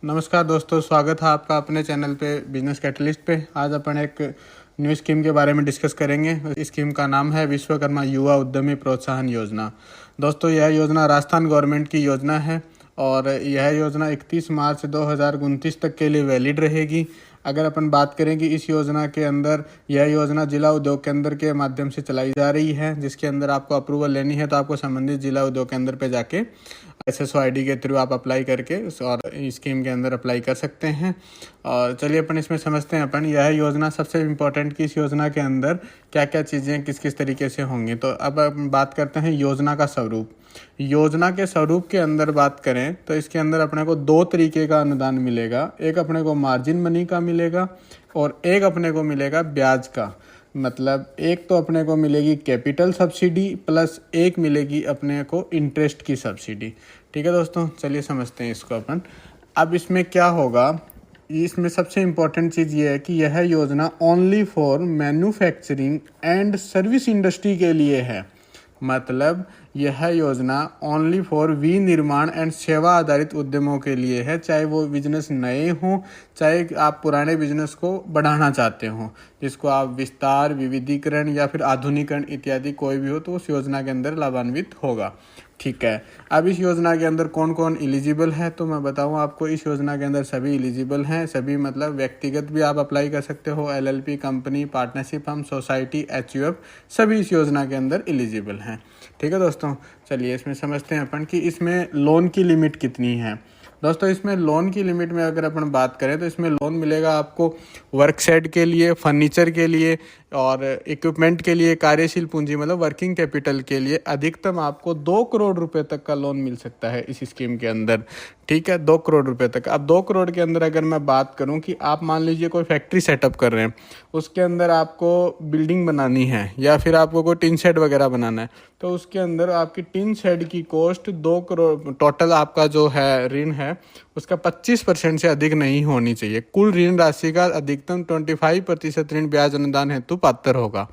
नमस्कार दोस्तों, स्वागत है आपका अपने चैनल पे बिजनेस कैटलिस्ट पे। आज अपन एक न्यू स्कीम के बारे में डिस्कस करेंगे। इस स्कीम का नाम है विश्वकर्मा युवा उद्यमी प्रोत्साहन योजना। दोस्तों, यह योजना राजस्थान गवर्नमेंट की योजना है और यह योजना 31 मार्च 2029 तक के लिए वैलिड रहेगी। अगर अपन बात करें कि इस योजना के अंदर यह योजना जिला उद्योग केंद्र के माध्यम से चलाई जा रही है, जिसके अंदर आपको अप्रूवल लेनी है तो आपको संबंधित जिला उद्योग केंद्र पे जाके SSO ID के थ्रू आप अप्लाई करके और स्कीम के अंदर अप्लाई कर सकते हैं। और चलिए अपन इसमें समझते हैं। अपन यह योजना सबसे इम्पोर्टेंट कि इस योजना के अंदर क्या क्या चीज़ें किस किस तरीके से होंगी। तो अब अपन बात करते हैं योजना का स्वरूप। योजना के स्वरूप के अंदर बात करें तो इसके अंदर अपने को दो तरीके का अनुदान मिलेगा। एक अपने को मार्जिन मनी का मिलेगा और एक अपने को मिलेगा ब्याज का। मतलब एक तो अपने को मिलेगी कैपिटल सब्सिडी प्लस एक मिलेगी अपने को इंटरेस्ट की सब्सिडी। ठीक है दोस्तों, चलिए समझते हैं इसको अपन। अब इसमें क्या होगा, इसमें सबसे इम्पोर्टेंट चीज़ ये है कि यह योजना only for manufacturing and service industry के लिए है। मतलब यह योजना ओनली फॉर विनिर्माण एंड सेवा आधारित उद्यमों के लिए है, चाहे वो बिजनेस नए हों, चाहे आप पुराने बिजनेस को बढ़ाना चाहते हो, जिसको आप विस्तार, विविधीकरण या फिर आधुनिकरण इत्यादि कोई भी हो तो उस योजना के अंदर लाभान्वित होगा। ठीक है। अब इस योजना के अंदर कौन कौन एलिजिबल है, तो मैं बताऊं आपको। इस योजना के अंदर सभी एलिजिबल हैं। सभी मतलब व्यक्तिगत भी आप अप्लाई कर सकते हो, LLP company, partnership firm, society, HUF, सभी इस योजना के अंदर एलिजिबल हैं। ठीक है दोस्तों, चलिए इसमें समझते हैं अपन कि इसमें लोन की लिमिट कितनी है। दोस्तों, इसमें लोन की लिमिट में अगर अपन बात करें तो इसमें लोन मिलेगा आपको वर्क सेट के लिए, फर्नीचर के लिए और इक्विपमेंट के लिए, कार्यशील पूंजी मतलब वर्किंग कैपिटल के लिए अधिकतम आपको 2 करोड़ रुपए तक का लोन मिल सकता है इस स्कीम के अंदर। ठीक है, 2 करोड़ रुपए तक। अब 2 करोड़ के अंदर अगर मैं बात करूं कि आप मान लीजिए कोई फैक्ट्री सेटअप कर रहे हैं, उसके अंदर आपको बिल्डिंग बनानी है या फिर आपको कोई टिन शेड वगैरह बनाना है, तो उसके अंदर आपकी टिन शेड की कॉस्ट 2 करोड़, टोटल आपका जो है ऋण है उसका 25% से अधिक नहीं होनी चाहिए। कुल ऋण राशि का अधिकतम 25% ऋण ब्याज अनुदान हेतु पात्र होगा।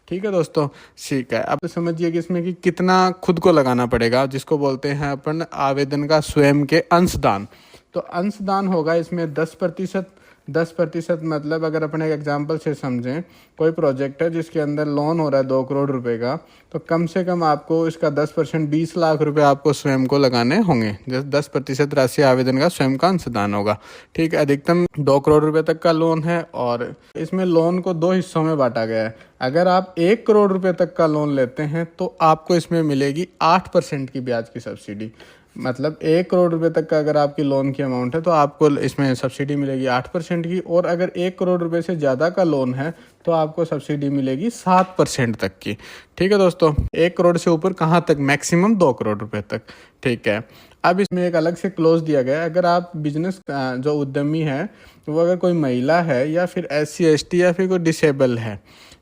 ठीक है दोस्तों, ठीक है। अब समझिए कि इसमें कि कितना खुद को लगाना पड़ेगा, जिसको बोलते हैं अपन आवेदन का स्वयं के अंशदान। तो अंशदान होगा इसमें 10%। 10% मतलब अगर अपन एक एग्जांपल से समझें, कोई प्रोजेक्ट है जिसके अंदर लोन हो रहा है 2 करोड़ रुपए का, तो कम से कम आपको इसका 10% 20 लाख रुपए आपको स्वयं को लगाने होंगे। 10% राशि आवेदन का स्वयं का अंशदान होगा। ठीक है, अधिकतम 2 करोड़ रुपए तक का लोन है और इसमें लोन को 2 हिस्सों में बांटा गया है। अगर आप 1 करोड़ रुपए तक का लोन लेते हैं तो आपको इसमें मिलेगी 8% की ब्याज की सब्सिडी। मतलब 1 करोड़ रुपए तक का अगर आपकी लोन की अमाउंट है तो आपको इसमें सब्सिडी मिलेगी 8% की, और अगर 1 करोड़ रुपए से ज़्यादा का लोन है तो आपको सब्सिडी मिलेगी 7% तक की। ठीक है दोस्तों, 1 करोड़ से ऊपर कहाँ तक, मैक्सिमम 2 करोड़ रुपए तक। ठीक है। अब इसमें एक अलग से क्लोज दिया गया है, अगर आप बिजनेस जो उद्यमी है वो अगर कोई महिला है या फिर SC ST या फिर कोई डिसेबल है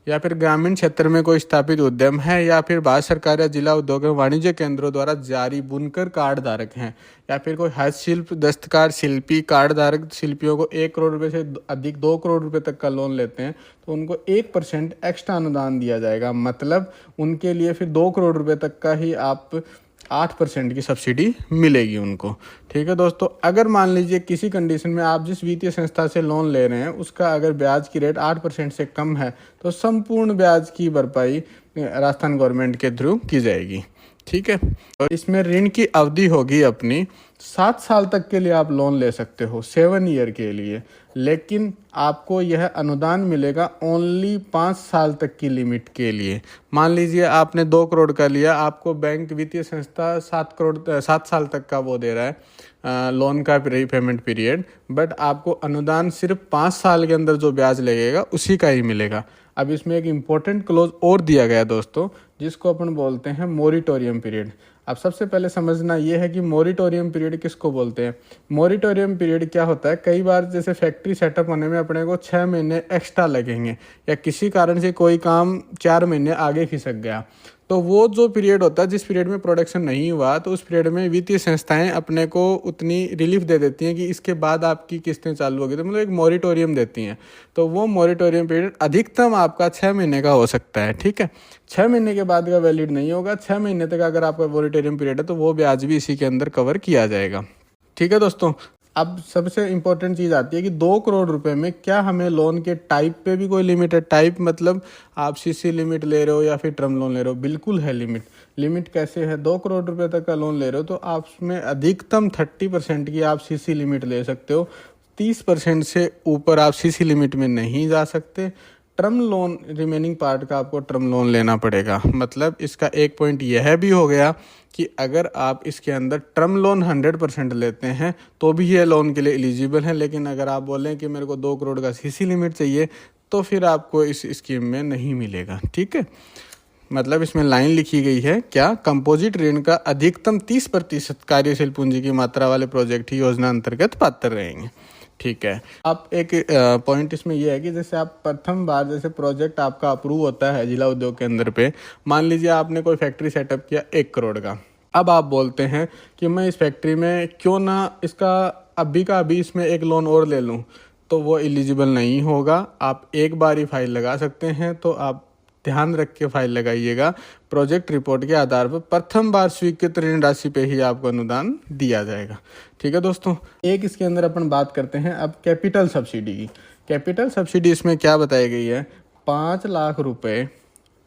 या फिर ग्रामीण क्षेत्र में कोई स्थापित उद्यम है या फिर भारत सरकार या जिला उद्योग एवं वाणिज्य केंद्रों द्वारा जारी बुनकर कार्ड धारक हैं या फिर कोई हस्तशिल्प, दस्तकार, शिल्पी, कार्ड धारक शिल्पियों को 1 करोड़ रुपए से अधिक 2 करोड़ रुपए तक का लोन लेते हैं तो उनको 1% एक्स्ट्रा अनुदान दिया जाएगा। मतलब उनके लिए फिर 2 करोड़ रुपए तक का ही आप 8% की सब्सिडी मिलेगी उनको। ठीक है दोस्तों, अगर मान लीजिए किसी कंडीशन में आप जिस वित्तीय संस्था से लोन ले रहे हैं उसका अगर ब्याज की रेट 8% से कम है तो संपूर्ण ब्याज की भरपाई राजस्थान गवर्नमेंट के थ्रू की जाएगी। ठीक है। और इसमें ऋण की अवधि होगी अपनी 7 साल तक के लिए आप लोन ले सकते हो, 7 ईयर के लिए। लेकिन आपको यह अनुदान मिलेगा ओनली 5 साल तक की लिमिट के लिए। मान लीजिए आपने 2 करोड़ का लिया, आपको बैंक वित्तीय संस्था 7 साल तक का वो दे रहा है लोन का रीपेमेंट पीरियड, बट आपको अनुदान सिर्फ 5 साल के अंदर जो ब्याज लगेगा उसी का ही मिलेगा। अब इसमें एक इम्पोर्टेंट क्लोज और दिया गया दोस्तों, जिसको अपन बोलते हैं मोरिटोरियम पीरियड। अब सबसे पहले समझना ये है कि मोरिटोरियम पीरियड किसको बोलते हैं। मोरिटोरियम पीरियड क्या होता है, कई बार जैसे फैक्ट्री सेटअप होने में अपने को 6 महीने एक्स्ट्रा लगेंगे या किसी कारण से कोई काम 4 महीने आगे खिसक गया, तो वो जो पीरियड होता है जिस पीरियड में प्रोडक्शन नहीं हुआ तो उस पीरियड में वित्तीय संस्थाएं अपने को उतनी रिलीफ दे देती हैं कि इसके बाद आपकी किस्तें चालू होगी, तो मतलब एक मॉरिटोरियम देती हैं। तो वो मॉरिटोरियम पीरियड अधिकतम आपका 6 महीने का हो सकता है। ठीक है, 6 महीने के बाद का वैलिड नहीं होगा। 6 महीने तक अगर आपका मॉरिटोरियम पीरियड है तो वो ब्याज भी इसी के अंदर कवर किया जाएगा। ठीक है दोस्तों, अब सबसे इम्पोर्टेंट चीज़ आती है कि 2 करोड़ रुपए में क्या हमें लोन के टाइप पे भी कोई लिमिट है? टाइप मतलब आप सीसी लिमिट ले रहे हो या फिर टर्म लोन ले रहे हो? बिल्कुल है लिमिट। लिमिट कैसे है? 2 करोड़ रुपए तक का लोन ले रहे हो तो आप उसमें अधिकतम 30% की आप सीसी लिमिट ले सकते हो। 30% से ऊपर आप सीसी लिमिट में नहीं जा सकते। टर्म लोन रिमेनिंग पार्ट का आपको टर्म लोन लेना पड़ेगा। मतलब इसका एक पॉइंट यह भी हो गया कि अगर आप इसके अंदर टर्म लोन 100% लेते हैं तो भी ये लोन के लिए एलिजिबल है, लेकिन अगर आप बोलें कि मेरे को 2 करोड़ का सीसी लिमिट चाहिए तो फिर आपको इस स्कीम में नहीं मिलेगा। ठीक है, मतलब इसमें लाइन लिखी गई है क्या, कंपोजिट ऋण का अधिकतम 30% कार्यशील पूंजी की मात्रा वाले प्रोजेक्ट ही योजना अंतर्गत पात्र रहेंगे। ठीक है, आप एक पॉइंट इसमें यह है कि जैसे आप प्रथम बार जैसे प्रोजेक्ट आपका अप्रूव होता है जिला उद्योग केंद्र पे, मान लीजिए आपने कोई फैक्ट्री सेटअप किया 1 करोड़ का। अब आप बोलते हैं कि मैं इस फैक्ट्री में क्यों ना इसका अभी का अभी इसमें एक लोन और ले लूं, तो वो एलिजिबल नहीं होगा। आप एक बार ही फाइल लगा सकते हैं, तो आप ध्यान रख के फाइल लगाइएगा। प्रोजेक्ट रिपोर्ट के आधार पर प्रथम बार स्वीकृत ऋण राशि पे ही आपको अनुदान दिया जाएगा। ठीक है दोस्तों, एक इसके अंदर अपन बात करते हैं अब कैपिटल सब्सिडी की। कैपिटल सब्सिडी इसमें क्या बताई गई है? 5 लाख रुपए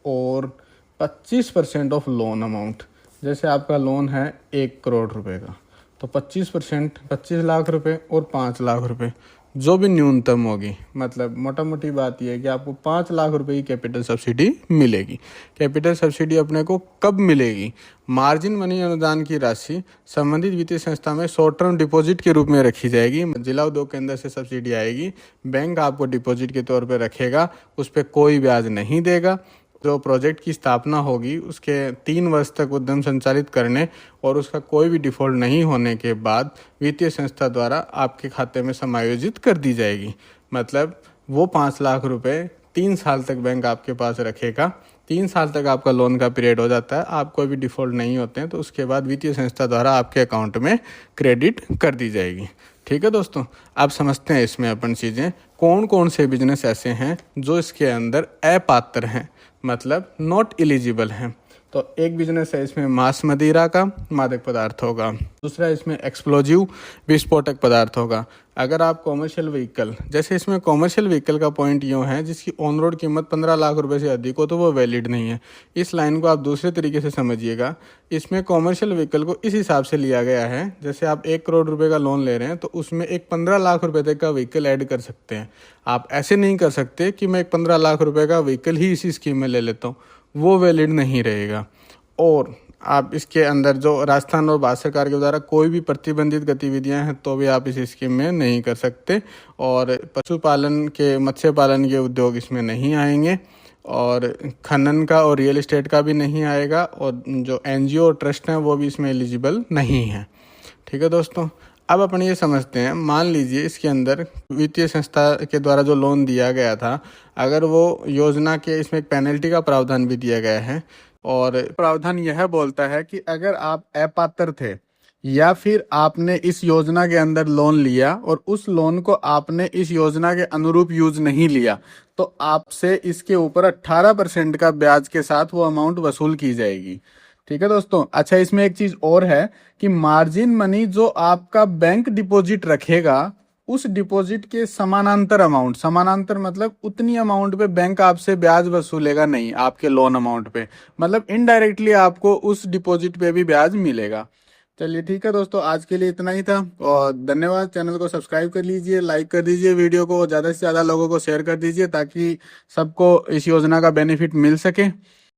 और 25% ऑफ लोन अमाउंट। जैसे आपका लोन है 1 करोड़ रुपए का, तो 25% 25 लाख रुपए और 5 लाख रुपए जो भी न्यूनतम होगी, मतलब मोटा मोटी बात यह है कि आपको 5 लाख रुपए की कैपिटल सब्सिडी मिलेगी। कैपिटल सब्सिडी अपने को कब मिलेगी? मार्जिन मनी अनुदान की राशि संबंधित वित्तीय संस्था में शॉर्ट टर्म डिपॉजिट के रूप में रखी जाएगी। जिला उद्योग केंद्र से सब्सिडी आएगी, बैंक आपको डिपॉजिट के तौर पर रखेगा, उस पर कोई ब्याज नहीं देगा। जो प्रोजेक्ट की स्थापना होगी उसके 3 वर्ष तक उद्यम संचालित करने और उसका कोई भी डिफॉल्ट नहीं होने के बाद वित्तीय संस्था द्वारा आपके खाते में समायोजित कर दी जाएगी। मतलब वो 5 लाख रुपए 3 साल तक बैंक आपके पास रखेगा। 3 साल तक आपका लोन का पीरियड हो जाता है, आप कोई भी डिफॉल्ट नहीं होते हैं, तो उसके बाद वित्तीय संस्था द्वारा आपके अकाउंट में क्रेडिट कर दी जाएगी। ठीक है दोस्तों, आप समझते हैं इसमें अपन चीज़ें कौन कौन से बिजनेस ऐसे हैं जो इसके अंदर अपात्र हैं, मतलब नॉट एलिजिबल हैं। तो एक बिजनेस है इसमें मांस मदिरा का, मादक पदार्थ होगा। दूसरा इसमें एक्सप्लोजिव विस्फोटक पदार्थ होगा। अगर आप कॉमर्शियल व्हीकल, जैसे इसमें कॉमर्शियल व्हीकल का पॉइंट यूँ है जिसकी ऑन रोड कीमत 15 लाख रुपए से अधिक हो तो वो वैलिड नहीं है। इस लाइन को आप दूसरे तरीके से समझिएगा। इसमें कॉमर्शियल व्हीकल को इस हिसाब से लिया गया है, जैसे आप 1 करोड़ रुपए का लोन ले रहे हैं तो उसमें एक 15 लाख रुपए तक का व्हीकल ऐड कर सकते हैं। आप ऐसे नहीं कर सकते कि मैं एक 15 लाख रुपए का व्हीकल ही इसी स्कीम में ले लेता हूँ, वो वैलिड नहीं रहेगा। और आप इसके अंदर जो राजस्थान और भारत सरकार के द्वारा कोई भी प्रतिबंधित गतिविधियां हैं तो भी आप इस स्कीम में नहीं कर सकते। और पशुपालन के, मत्स्य पालन के उद्योग इसमें नहीं आएंगे, और खनन का और रियल एस्टेट का भी नहीं आएगा, और जो एनजीओ और ट्रस्ट हैं वो भी इसमें एलिजिबल नहीं है। ठीक है दोस्तों, अब अपन ये समझते हैं, मान लीजिए इसके अंदर वित्तीय संस्था के द्वारा जो लोन दिया गया था, अगर वो योजना के, इसमें एक पेनल्टी का प्रावधान भी दिया गया है, और प्रावधान यह बोलता है कि अगर आप अपात्र थे या फिर आपने इस योजना के अंदर लोन लिया और उस लोन को आपने इस योजना के अनुरूप यूज नहीं लिया, तो आपसे इसके ऊपर 18% का ब्याज के साथ वो अमाउंट वसूल की जाएगी। ठीक है दोस्तों, अच्छा इसमें एक चीज और है कि मार्जिन मनी जो आपका बैंक डिपॉजिट रखेगा उस डिपॉजिट के समानांतर अमाउंट, समानांतर मतलब उतनी अमाउंट पे बैंक आपसे ब्याज वसूलेगा नहीं आपके लोन अमाउंट पे, मतलब इनडायरेक्टली आपको उस डिपॉजिट पे भी ब्याज मिलेगा। चलिए ठीक है दोस्तों, आज के लिए इतना ही था और धन्यवाद। चैनल को सब्सक्राइब कर लीजिए, लाइक कर दीजिए, वीडियो को ज़्यादा से ज़्यादा लोगों को शेयर कर दीजिए ताकि सबको इस योजना का बेनिफिट मिल सके।